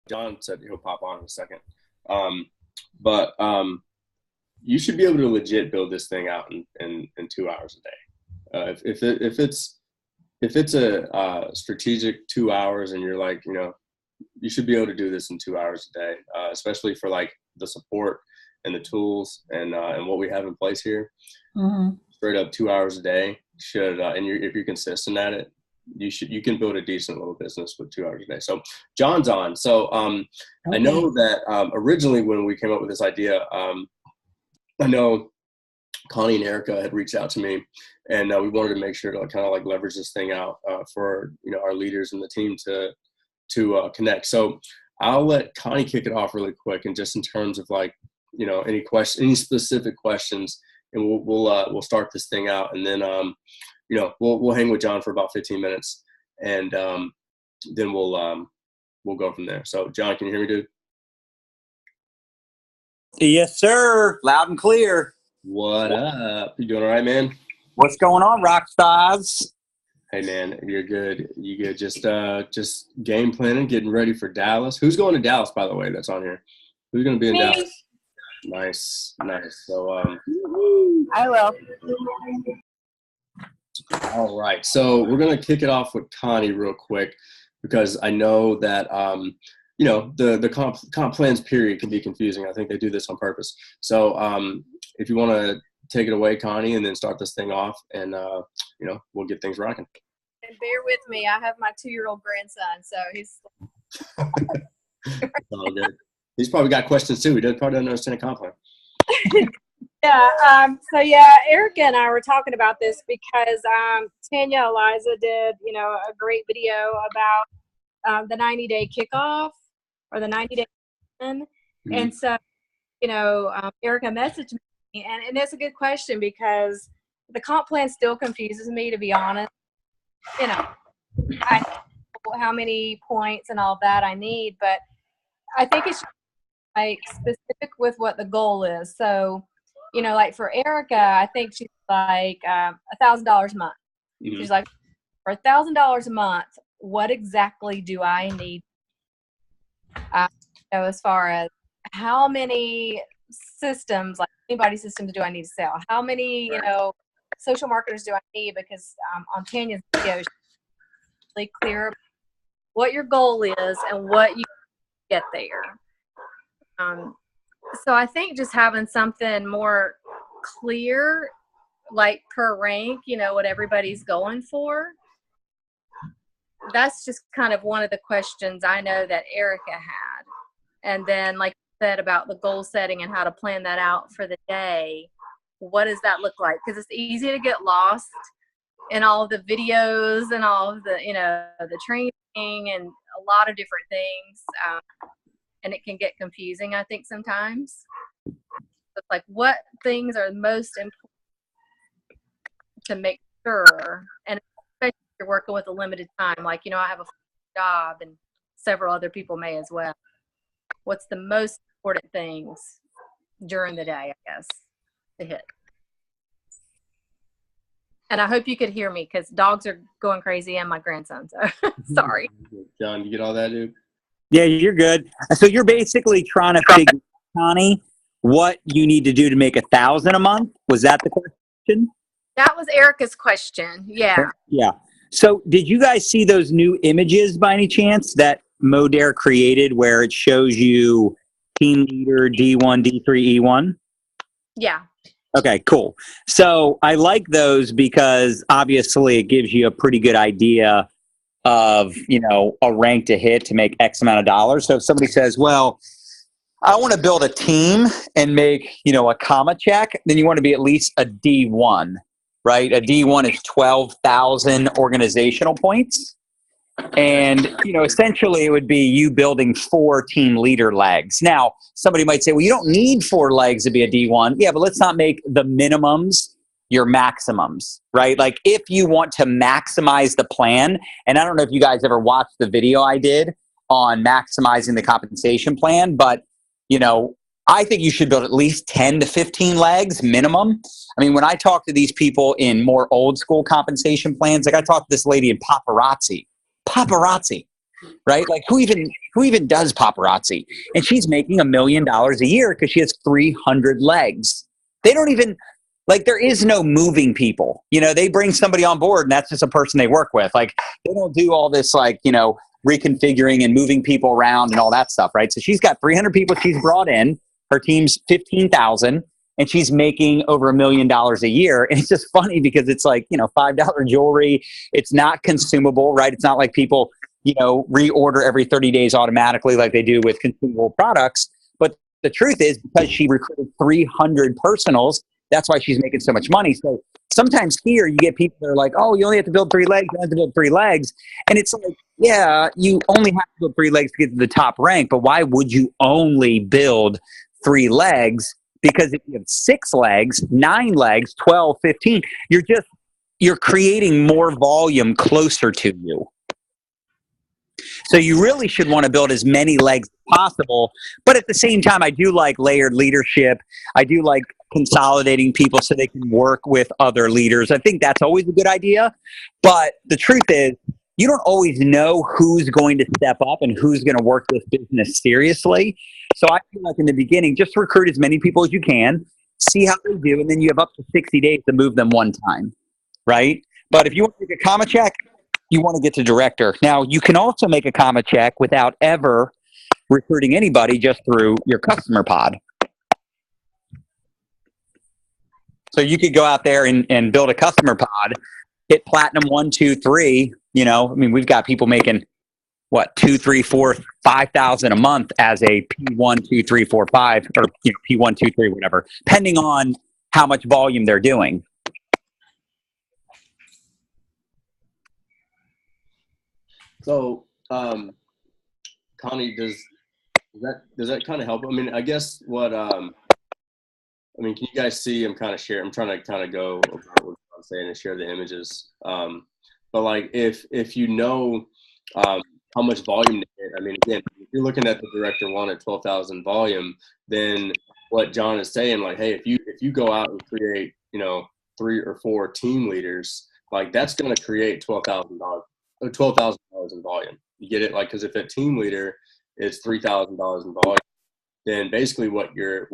John said he'll pop on in a second. But you should be able to legit build this thing out in 2 hours a day. If it's a strategic 2 hours and you're like, you should be able to do this in 2 hours a day, especially for like the support and the tools and what we have in place here. Mm-hmm. Straight up 2 hours a day should, if you're consistent at it, you can build a decent little business with 2 hours a day. So John's on. So okay. I know that originally when we came up with this idea, I know Connie and Erica had reached out to me, and we wanted to make sure to kind of like leverage this thing out for our leaders and the team to connect. So I'll let Connie kick it off really quick, and just in terms of like any specific questions, and we'll start this thing out, and then we'll hang with John for about 15 minutes, and then we'll go from there. So John, can you hear me, dude? Yes, sir. Loud and clear. What up? You doing all right, man? What's going on, rock stars? Hey, man, you're good. You good? Just game planning, getting ready for Dallas. Who's going to Dallas, by the way? That's on here. Who's going to be in Dallas? Nice. So I will. All right. So we're going to kick it off with Connie real quick, because I know that the comp plans period can be confusing. I think they do this on purpose. So if you want to take it away, Connie, and then start this thing off, and we'll get things rocking. And bear with me. I have my 2-year-old grandson, so he's all good. He's probably got questions too. He probably doesn't understand a comp plan. Yeah. Erica and I were talking about this because Tanya Eliza did, a great video about the 90-day kickoff or the 90-day plan. Mm-hmm. And so, Erica messaged me, and it's a good question because the comp plan still confuses me, to be honest. I know how many points and all that I need, but I think it's like specific with what the goal is. So, like for Erica, I think she's like $1,000 a month. Mm-hmm. She's like, for $1,000 a month, what exactly do I need? As far as how many systems, like anybody systems, do I need to sell? How many, social marketers do I need? Because on Tanya's video, she's really clear what your goal is and what you get there. So I think just having something more clear, like per rank, what everybody's going for. That's just kind of one of the questions I know that Erica had. And then, like I said, about the goal setting and how to plan that out for the day. What does that look like? Because it's easy to get lost in all of the videos and all of the, the training and a lot of different things. And it can get confusing, I think, sometimes. It's like, what things are most important to make sure, and especially if you're working with a limited time, like, I have a job and several other people may as well. What's the most important things during the day, I guess, to hit? And I hope you could hear me because dogs are going crazy and my grandson, so sorry. John, you get all that, dude? Yeah, you're good. So you're basically trying to figure, Connie, what you need to do to make $1,000 a month. Was that the question? That was Erica's question. Yeah. Yeah. So did you guys see those new images by any chance that Modare created where it shows you team leader D1, D3, E1? Yeah. Okay, cool. So I like those because obviously it gives you a pretty good idea of, a rank to hit to make X amount of dollars. So if somebody says, well, I want to build a team and make, a comma check, then you want to be at least a D1, right? A D1 is 12,000 organizational points. And, essentially it would be you building 4 team leader legs. Now, somebody might say, well, you don't need 4 legs to be a D1. Yeah, but let's not make the minimums your maximums, right? Like if you want to maximize the plan, and I don't know if you guys ever watched the video I did on maximizing the compensation plan, but, I think you should build at least 10 to 15 legs minimum. I mean, when I talk to these people in more old school compensation plans, like I talked to this lady in paparazzi. right? Like who even does paparazzi? And she's making $1 million a year because she has 300 legs. They don't even, like, there is no moving people. You know, they bring somebody on board and that's just a person they work with. Like, they don't do all this, like, you know, reconfiguring and moving people around and all that stuff, right? So she's got 300 people she's brought in. Her team's 15,000, and she's making over $1 million a year. And it's just funny because it's like, you know, $5 jewelry. It's not consumable, right? It's not like people, you know, reorder every 30 days automatically like they do with consumable products. But the truth is, because she recruited 300 personals, that's why she's making so much money. So sometimes here you get people that are like, oh, you only have to build 3 legs. You have to build 3 legs. And it's like, yeah, you only have to build 3 legs to get to the top rank. But why would you only build 3 legs? Because if you have 6 legs, 9 legs, 12, 15, you're creating more volume closer to you. So you really should want to build as many legs as possible. But at the same time, I do like layered leadership. I do like consolidating people so they can work with other leaders. I think that's always a good idea. But the truth is, you don't always know who's going to step up and who's going to work this business seriously. So I feel like in the beginning, just recruit as many people as you can, see how they do, and then you have up to 60 days to move them one time, right? But if you want to make a comma check, you want to get to director. Now, you can also make a comma check without ever recruiting anybody, just through your customer pod. So you could go out there and build a customer pod, hit platinum 1, 2, 3. You know, I mean, we've got people making what, 2, 3, 4, 5,000 a month as a P1, 2, 3, 4, 5, or, you know, P1, 2, 3, whatever, depending on how much volume they're doing. So, Connie, does that kind of help? I mean, I guess what I mean, can you guys see? I'm kind of sharing. I'm trying to kind of go over what I'm saying and share the images. But like, if you know how much volume to hit, I mean, again, if you're looking at the director 1 at 12,000 volume, then what John is saying, like, hey, if you go out and create, you know, 3 or 4 team leaders, like that's going to create $12,000 in volume. You get it? Like, because if a team leader is $3,000 in volume, then basically what you're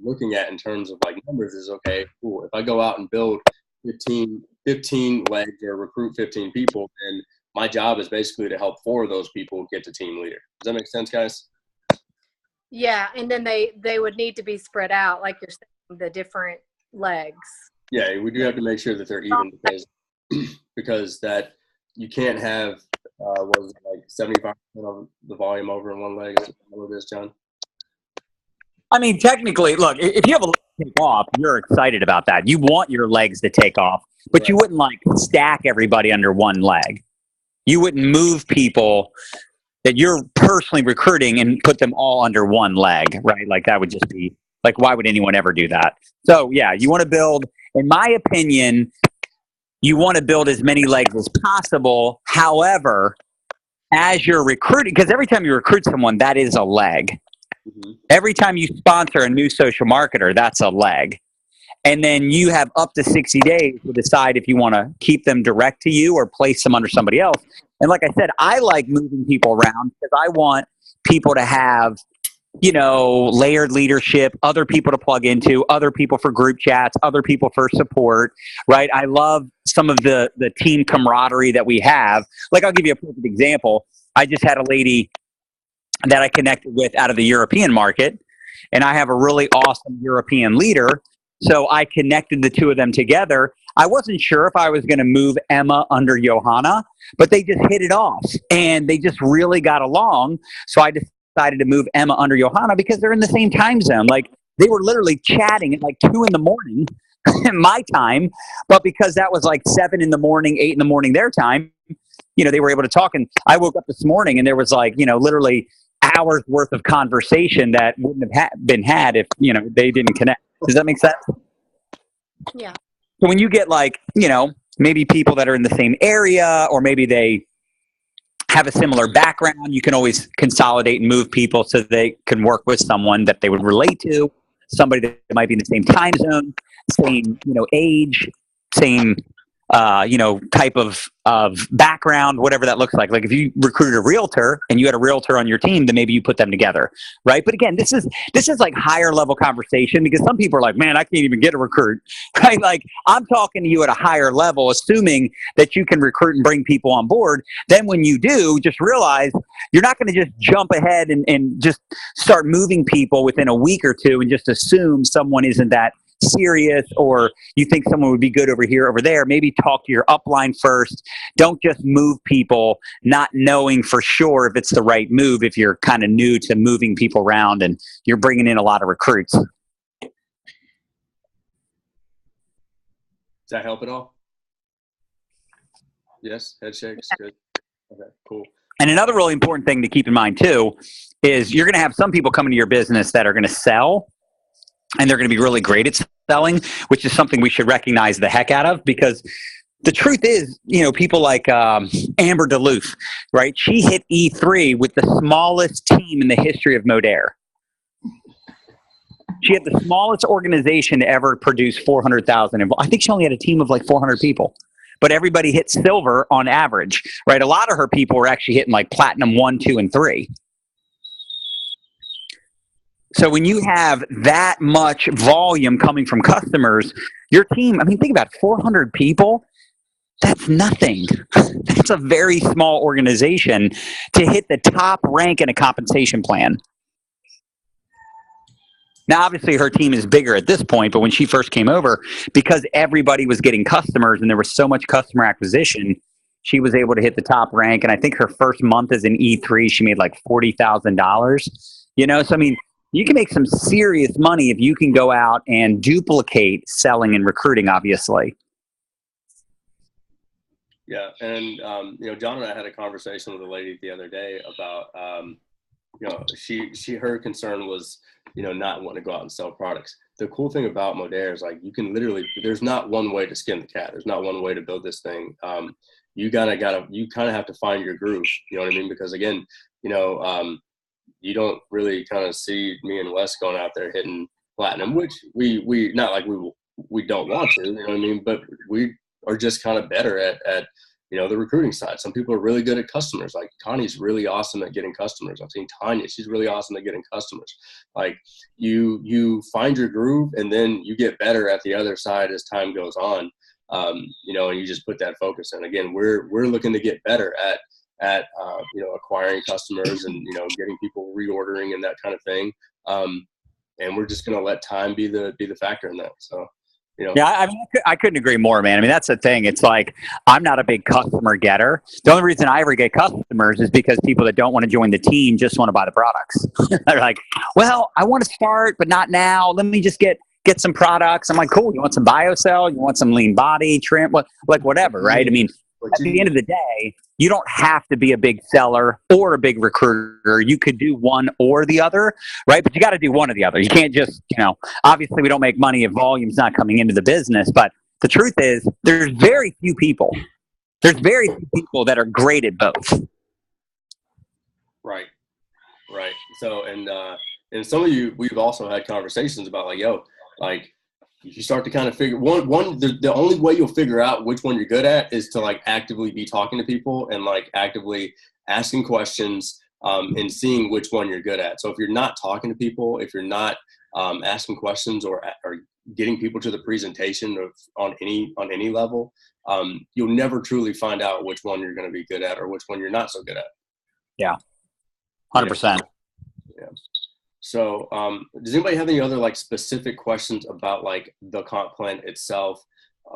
looking at in terms of like numbers is, okay, cool. If I go out and build 15 legs or recruit 15 people, then my job is basically to help 4 of those people get to team leader. Does that make sense, guys? Yeah, and then they would need to be spread out, like you're saying, the different legs. Yeah, we do have to make sure that they're even, because that you can't have what was it, like 75% of the volume over in one leg. Is that what it is, John? I mean, technically, look, if you have a leg to take off, you're excited about that. You want your legs to take off, but you wouldn't like stack everybody under one leg. You wouldn't move people that you're personally recruiting and put them all under one leg, right? Like that would just be like, why would anyone ever do that? So yeah, you want to build, in my opinion, you want to build as many legs as possible. However, as you're recruiting, because every time you recruit someone, that is a leg. Mm-hmm. Every time you sponsor a new social marketer, that's a leg. And then you have up to 60 days to decide if you want to keep them direct to you or place them under somebody else. And like I said, I like moving people around because I want people to have, you know, layered leadership, other people to plug into, other people for group chats, other people for support, right? I love some of the team camaraderie that we have. Like, I'll give you a perfect example. I just had a lady that I connected with out of the European market, and I have a really awesome European leader. So I connected the two of them together. I wasn't sure if I was going to move Emma under Johanna, but they just hit it off and they just really got along. So I decided to move Emma under Johanna because they're in the same time zone. Like, they were literally chatting at like 2 a.m. my time, but because that was like 7 a.m, 8 a.m. their time, you know, they were able to talk. And I woke up this morning and there was like, you know, literally hours worth of conversation that wouldn't have been had if, you know, they didn't connect. Does that make sense? Yeah. So when you get like, you know, maybe people that are in the same area, or maybe they have a similar background, you can always consolidate and move people so they can work with someone that they would relate to, somebody that might be in the same time zone, same, you know, age, same type of background, whatever that looks like. Like if you recruited a realtor and you had a realtor on your team, then maybe you put them together, right? But again, this is like higher level conversation, because some people are like, man, I can't even get a recruit, right? Like I'm talking to you at a higher level, assuming that you can recruit and bring people on board. Then when you do, just realize you're not going to just jump ahead and just start moving people within a week or two and just assume someone isn't that serious, or you think someone would be good over here, over there. Maybe talk to your upline first. Don't just move people not knowing for sure if it's the right move, if you're kind of new to moving people around and you're bringing in a lot of recruits. Does that help at all? Yes, head shakes. Good. Okay, cool. And another really important thing to keep in mind too is you're going to have some people coming to your business that are going to sell, and they're going to be really great at selling, which is something we should recognize the heck out of, because the truth is, people like Amber Duluth, right? She hit E3 with the smallest team in the history of Modere. She had the smallest organization to ever produce 400,000. I think she only had a team of like 400 people. But everybody hit silver on average, right? A lot of her people were actually hitting like platinum 1, 2, and 3. So when you have that much volume coming from customers, your team, I mean, think about it, 400 people, that's nothing. That's a very small organization to hit the top rank in a compensation plan. Now, obviously, her team is bigger at this point, but when she first came over, because everybody was getting customers and there was so much customer acquisition, she was able to hit the top rank. And I think her first month as an E3, she made like $40,000. So I mean, you can make some serious money if you can go out and duplicate selling and recruiting, obviously. Yeah. And, John and I had a conversation with a lady the other day about, her concern was, not wanting to go out and sell products. The cool thing about Modere is like, you can literally, there's not one way to skin the cat. There's not one way to build this thing. You kind of have to find your groove. You know what I mean? Because again, you don't really kind of see me and Wes going out there hitting platinum, which we not like we don't want to, you know what I mean? But we are just kind of better at the recruiting side. Some people are really good at customers. Like Connie's really awesome at getting customers. I've seen Tanya, she's really awesome at getting customers. Like you find your groove, and then you get better at the other side as time goes on. And you just put that focus in. Again, we're looking to get better at acquiring customers and, getting people reordering and that kind of thing. And we're just going to let time be the factor in that. So, Yeah, I mean, I couldn't agree more, man. I mean, that's the thing. It's like, I'm not a big customer getter. The only reason I ever get customers is because people that don't want to join the team just want to buy the products. They're like, well, I want to start, but not now. Let me just get some products. I'm like, cool. You want some BioCell? You want some lean body, trim, whatever, right? I mean, at the end of the day, you don't have to be a big seller or a big recruiter. You could do one or the other, right? But you got to do one or the other. You can't just, obviously we don't make money if volume's not coming into the business. But the truth is, there's very few people that are great at both. Right. So, and some of you, we've also had conversations about like, you start to kind of figure the only way you'll figure out which one you're good at is to like actively be talking to people and like actively asking questions and seeing which one you're good at. So if you're not talking to people, if you're not asking questions or getting people to the presentation on any level, you'll never truly find out which one you're going to be good at or which one you're not so good at. Yeah. 100%. Yeah. So, does anybody have any other like specific questions about like the comp plan itself?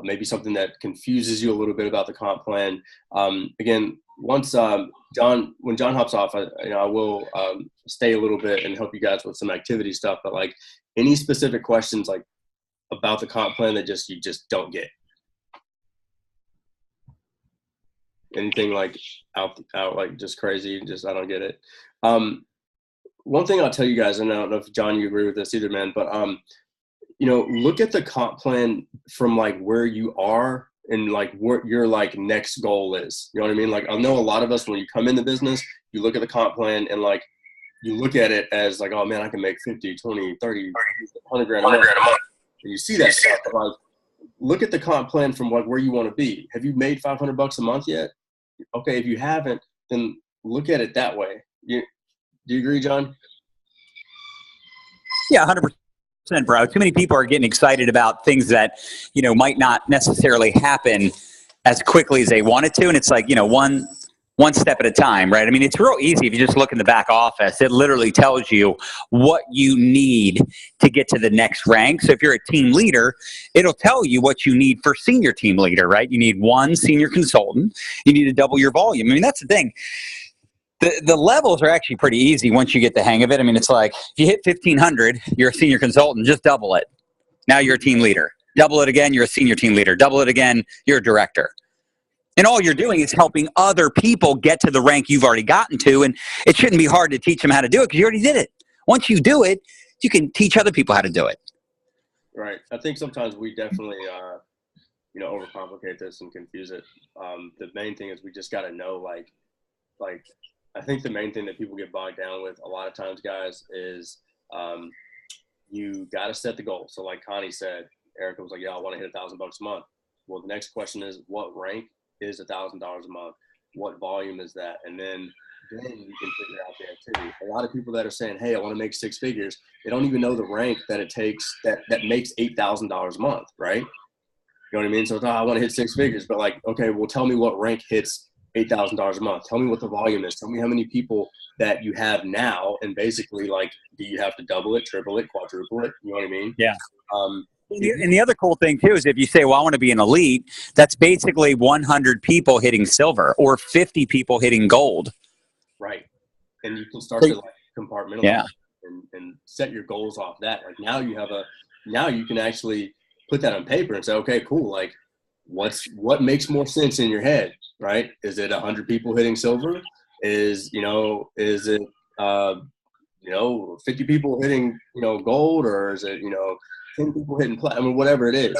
Maybe something that confuses you a little bit about the comp plan. Again, once when John hops off, I will stay a little bit and help you guys with some activity stuff. But like any specific questions like about the comp plan that you just don't get. Anything like out like just crazy, just I don't get it. One thing I'll tell you guys, and I don't know if John, you agree with this either, man, but look at the comp plan from like where you are and like what your like next goal is. You know what I mean? Like I know a lot of us, when you come in the business, you look at the comp plan and like you look at it as like, oh man, I can make 50, 20, 30, 100 grand a month. And you see that stuff. But like look at the comp plan from where you want to be. Have you made $500 a month yet? Okay, if you haven't, then look at it that way. Do you agree, John? Yeah, 100%, bro. Too many people are getting excited about things that, might not necessarily happen as quickly as they wanted to. And it's like, one step at a time, right? I mean, it's real easy if you just look in the back office. It literally tells you what you need to get to the next rank. So if you're a team leader, it'll tell you what you need for senior team leader, right? You need one senior consultant. You need to double your volume. I mean, that's the thing. The levels are actually pretty easy once you get the hang of it. I mean, it's like if you hit 1,500, you're a senior consultant, just double it. Now you're a team leader. Double it again, you're a senior team leader. Double it again, you're a director. And all you're doing is helping other people get to the rank you've already gotten to. And it shouldn't be hard to teach them how to do it because you already did it. Once you do it, you can teach other people how to do it. Right. I think sometimes we definitely, overcomplicate this and confuse it. The main thing is we just got to know, like, I think the main thing that people get bogged down with a lot of times, guys, is you got to set the goal. So like Connie said, Erica was like, yeah, I want to hit $1,000 a month. Well, the next question is, what rank is $1,000 a month? What volume is that? And then you can figure out the activity. A lot of people that are saying, hey, I want to make 6 figures, they don't even know the rank that it takes that makes $8,000 a month, right? You know what I mean? So I want to hit 6 figures, but like, okay, well, tell me what rank hits $8,000 a month. Tell me what the volume is. Tell me how many people that you have now, and basically, like, do you have to double it, triple it, quadruple it? You know what I mean? Yeah. And the other cool thing too is if you say, well, I want to be an elite, that's basically 100 people hitting silver or 50 people hitting gold. Right. And you can start to like compartmentalize and set your goals off that. Like now you can actually put that on paper and say, okay, cool. Like what makes more sense in your head, right? Is it 100 people hitting silver? Is it 50 people hitting, gold, or is it, 10 people hitting platinum, I mean, whatever it is.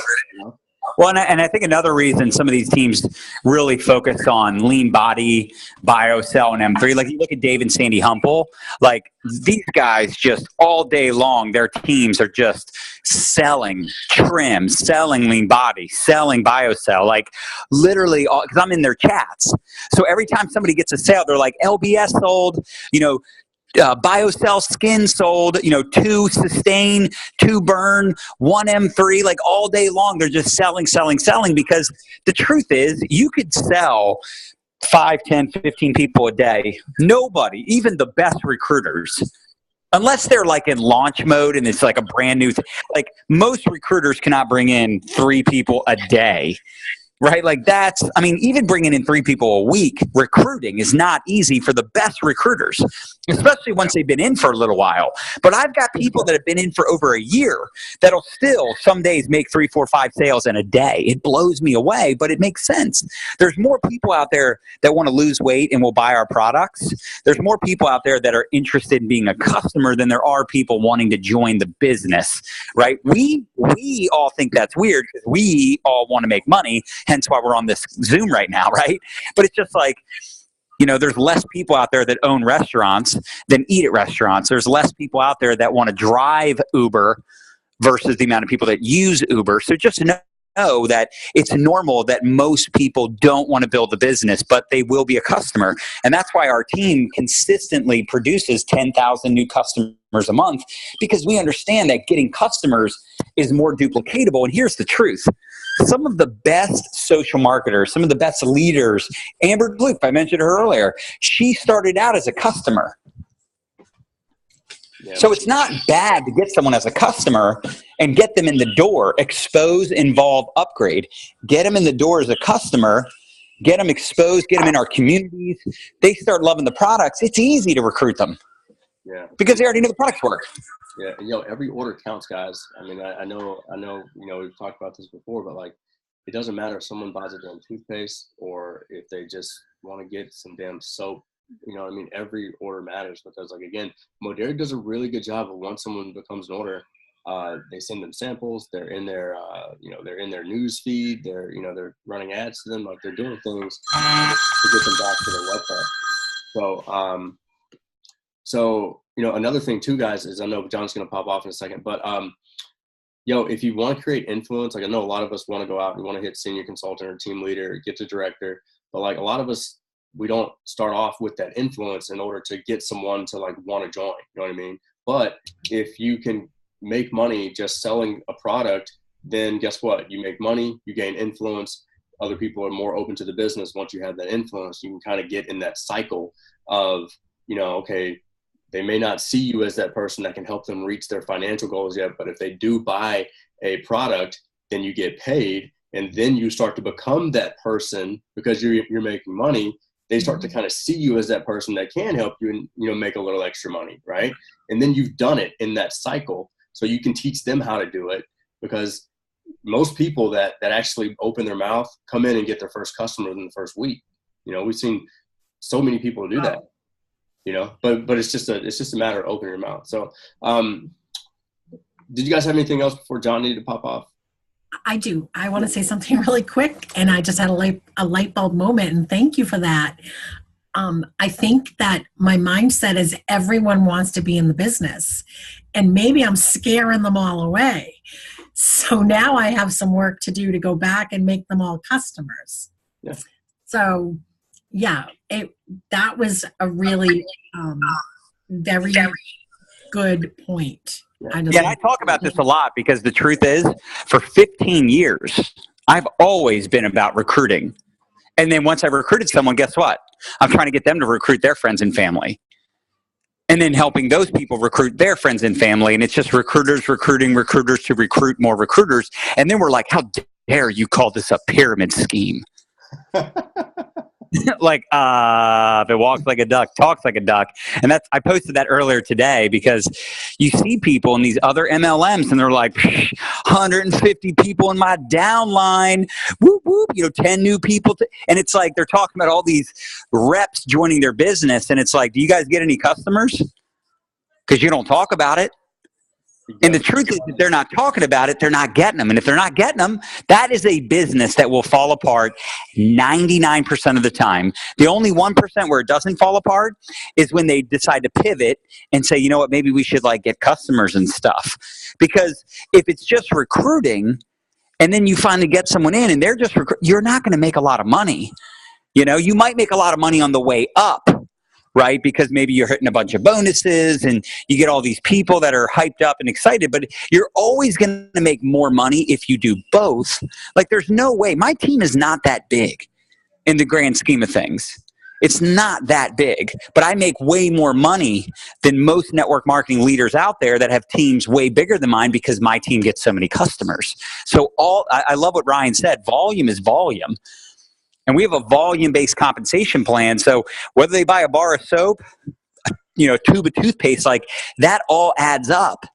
Well, and I think another reason some of these teams really focus on lean body, BioCell, and M3, like you look at Dave and Sandy Humple, like these guys just all day long, their teams are just selling trim, selling lean body, selling BioCell, like literally, because I'm in their chats. So every time somebody gets a sale, they're like, LBS sold, BioCell skin sold, 2 sustain, 2 burn, 1 M3, like all day long. They're just selling because the truth is you could sell 5, 10, 15 people a day. Nobody, even the best recruiters, unless they're like in launch mode and it's like a brand new thing, like most recruiters cannot bring in 3 people a day. Right? Like even bringing in 3 people a week, recruiting is not easy for the best recruiters, especially once they've been in for a little while. But I've got people that have been in for over a year that'll still some days make 3, 4, 5 sales in a day. It blows me away, but it makes sense. There's more people out there that want to lose weight and will buy our products. There's more people out there that are interested in being a customer than there are people wanting to join the business, right? We all think that's weird because we all want to make money. Hence why we're on this Zoom right now, right? But it's just like, there's less people out there that own restaurants than eat at restaurants. There's less people out there that want to drive Uber versus the amount of people that use Uber. So just know that it's normal that most people don't want to build a business, but they will be a customer. And that's why our team consistently produces 10,000 new customers a month, because we understand that getting customers is more duplicatable. And here's the truth. Some of the best social marketers, some of the best leaders, Amber Gloop, I mentioned her earlier, she started out as a customer. Yeah. So it's not bad to get someone as a customer and get them in the door, expose, involve, upgrade. Get them in the door as a customer, get them exposed, get them in our communities. They start loving the products. It's easy to recruit them. Yeah. Because they already know the products work. Yeah, every order counts, guys. I mean, I know, we've talked about this before, but like, it doesn't matter if someone buys a damn toothpaste or if they just want to get some damn soap. Every order matters because, like, again, Moderi does a really good job of once someone becomes an order, they send them samples. They're in their, they're in their news feed. They're running ads to them. Like, they're doing things to get them back to their website. So, another thing too, guys, is I know John's going to pop off in a second, but if you want to create influence, like I know a lot of us want to go out and want to hit senior consultant or team leader, get to director, but like a lot of us, we don't start off with that influence in order to get someone to like want to join. You know what I mean? But if you can make money just selling a product, then guess what? You make money, you gain influence. Other people are more open to the business. Once you have that influence, you can kind of get in that cycle of, okay, they may not see you as that person that can help them reach their financial goals yet, but if they do buy a product, then you get paid, and then you start to become that person because you're making money. They start to kind of see you as that person that can help you and, make a little extra money, right? And then you've done it in that cycle, so you can teach them how to do it, because most people that actually open their mouth come in and get their first customer in the first week. We've seen so many people do that, but it's just a matter of opening your mouth. So, did you guys have anything else before John needed to pop off? I do. I want to say something really quick, and I just had a light bulb moment, and thank you for that. I think that my mindset is everyone wants to be in the business, and maybe I'm scaring them all away. So now I have some work to do to go back and make them all customers. Yeah. So yeah, that was a really very good point. And I talk about this a lot because the truth is, for 15 years, I've always been about recruiting. And then once I've recruited someone, guess what? I'm trying to get them to recruit their friends and family. And then helping those people recruit their friends and family. And it's just recruiters recruiting recruiters to recruit more recruiters. And then we're like, how dare you call this a pyramid scheme? Like, if it walks like a duck, talks like a duck. And I posted that earlier today because you see people in these other MLMs and they're like, 150 people in my downline, whoop, whoop, 10 new people. And it's like, they're talking about all these reps joining their business. And it's like, do you guys get any customers? Because you don't talk about it. And the truth is, if they're not talking about it, they're not getting them. And if they're not getting them, that is a business that will fall apart 99% of the time. The only 1% where it doesn't fall apart is when they decide to pivot and say, you know what, maybe we should like get customers and stuff. Because if it's just recruiting and then you finally get someone in and they're just you're not going to make a lot of money. You might make a lot of money on the way up. Right? Because maybe you're hitting a bunch of bonuses and you get all these people that are hyped up and excited, but you're always going to make more money if you do both. Like there's no way. My team is not that big in the grand scheme of things. It's not that big, but I make way more money than most network marketing leaders out there that have teams way bigger than mine because my team gets so many customers. So I love what Ryan said. Volume is volume. And we have a volume-based compensation plan. So whether they buy a bar of soap, a tube of toothpaste, like that all adds up.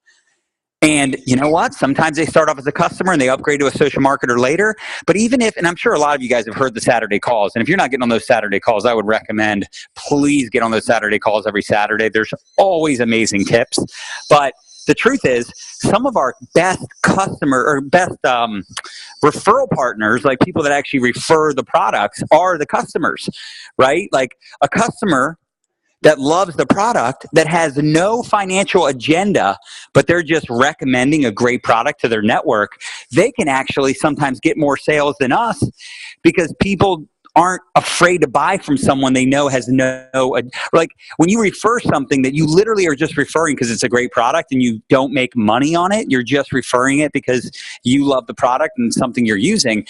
And you know what? Sometimes they start off as a customer and they upgrade to a social marketer later. But even if, and I'm sure a lot of you guys have heard the Saturday calls. And if you're not getting on those Saturday calls, I would recommend please get on those Saturday calls every Saturday. There's always amazing tips. But the truth is, some of our best customer or best referral partners, like people that actually refer the products, are the customers, right? Like a customer that loves the product, that has no financial agenda, but they're just recommending a great product to their network, they can actually sometimes get more sales than us because people aren't afraid to buy from someone they know has like when you refer something that you literally are just referring because it's a great product and you don't make money on it, you're just referring it because you love the product and something you're using.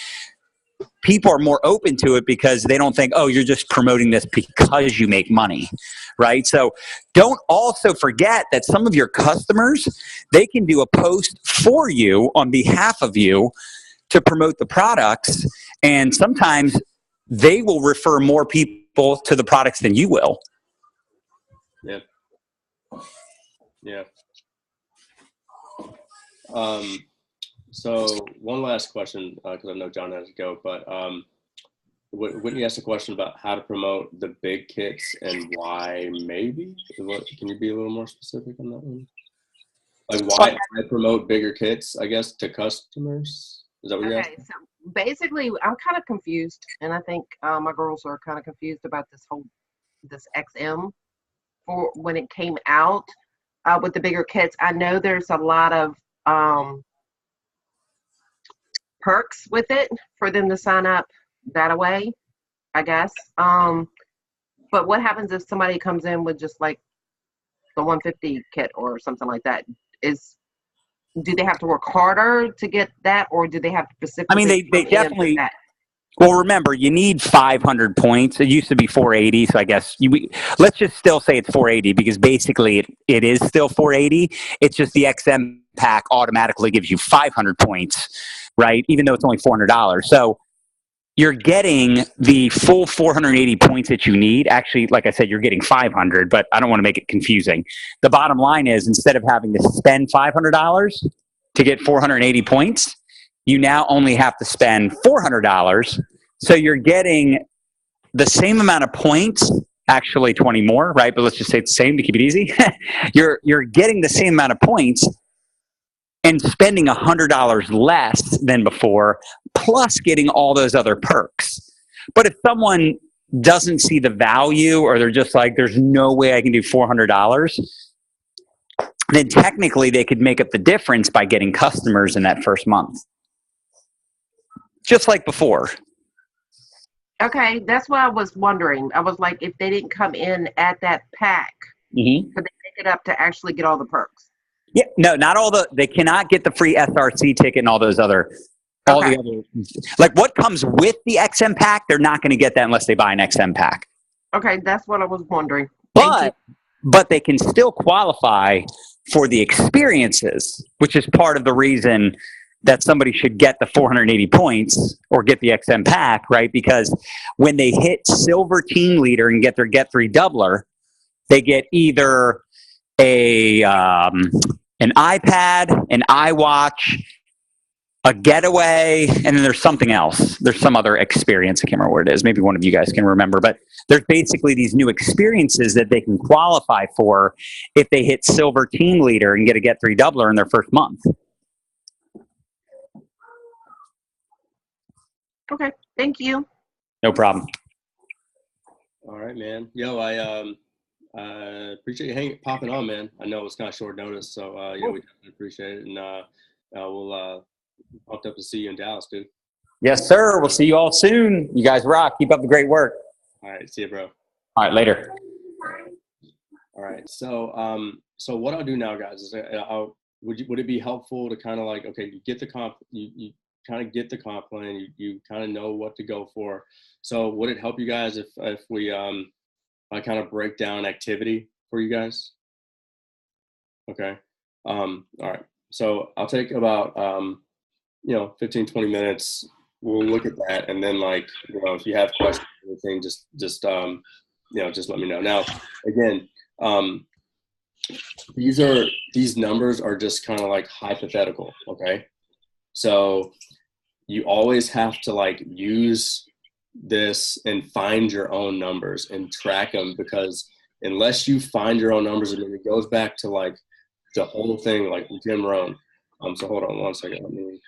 People are more open to it because they don't think, oh, you're just promoting this because you make money, right? So don't also forget that some of your customers, they can do a post for you on behalf of you to promote the products. And sometimes they will refer more people to the products than you will. Yeah. Yeah. So one last question, because I know John has to go, but Whitney asked a question about how to promote the big kits and why maybe. Can you be a little more specific on that one? Like why I promote bigger kits, I guess, to customers? Is that what you're asking? Okay, so basically I'm kind of confused, and I think my girls are kind of confused about this XM for when it came out with the bigger kits. I know there's a lot of perks with it for them to sign up that way, I guess. But what happens if somebody comes in with just like the 150 kit or something like that? Do they have to work harder to get that, or do they have to I mean, specifically they come in with definitely. that? Well, remember, you need 500 points. It used to be 480, so I guess let's just still say it's 480 because basically it is still 480. It's just the XM pack automatically gives you 500 points, right? Even though it's only $400. So you're getting the full 480 points that you need. Actually, like I said, you're getting 500, but I don't want to make it confusing. The bottom line is instead of having to spend $500 to get 480 points, you now only have to spend $400. So you're getting the same amount of points, actually 20 more, right? But let's just say it's the same to keep it easy. You're getting the same amount of points and spending $100 less than before, plus getting all those other perks. But if someone doesn't see the value, or they're just like, there's no way I can do $400, then technically they could make up the difference by getting customers in that first month. Just like before. Okay, that's what I was wondering. I was like, if they didn't come in at that pack, could they pick it up to actually get all the perks? Yeah, no, not all they cannot get the free SRC ticket and all those other, all the other, like what comes with the XM pack, they're not going to get that unless they buy an XM pack. Okay, that's what I was wondering. But they can still qualify for the experiences, which is part of the reason that somebody should get the 480 points or get the XM pack, right? Because when they hit silver team leader and get their get three doubler, they get either an iPad, an iWatch, a getaway, and then there's something else. There's some other experience. I can't remember what it is. Maybe one of you guys can remember, but there's basically these new experiences that they can qualify for if they hit silver team leader and get a get three doubler in their first month. Okay, thank you. No problem. All right, man. Yo, I appreciate you popping on, man. I know it's kind of short notice, so we definitely appreciate it, and we'll pumped up to see you in Dallas, dude. Yes, sir. We'll see you all soon. You guys rock. Keep up the great work. All right, see you, bro. All right, later. All right, so so what I'll do now, guys, is would it be helpful to kind of like, okay, you get the comp, you kind of get the comp plan, you kind of know what to go for. So would it help you guys if we I kind of break down activity for you guys? Okay. All right. So I'll take about 15, 20 minutes. We'll look at that, and then if you have questions or anything, just let me know. Now, again, these numbers are just kind of like hypothetical. Okay. So you always have to use this and find your own numbers and track them, because unless you find your own numbers, and it goes back to the whole thing, like Jim Rohn. So hold on one second. Let me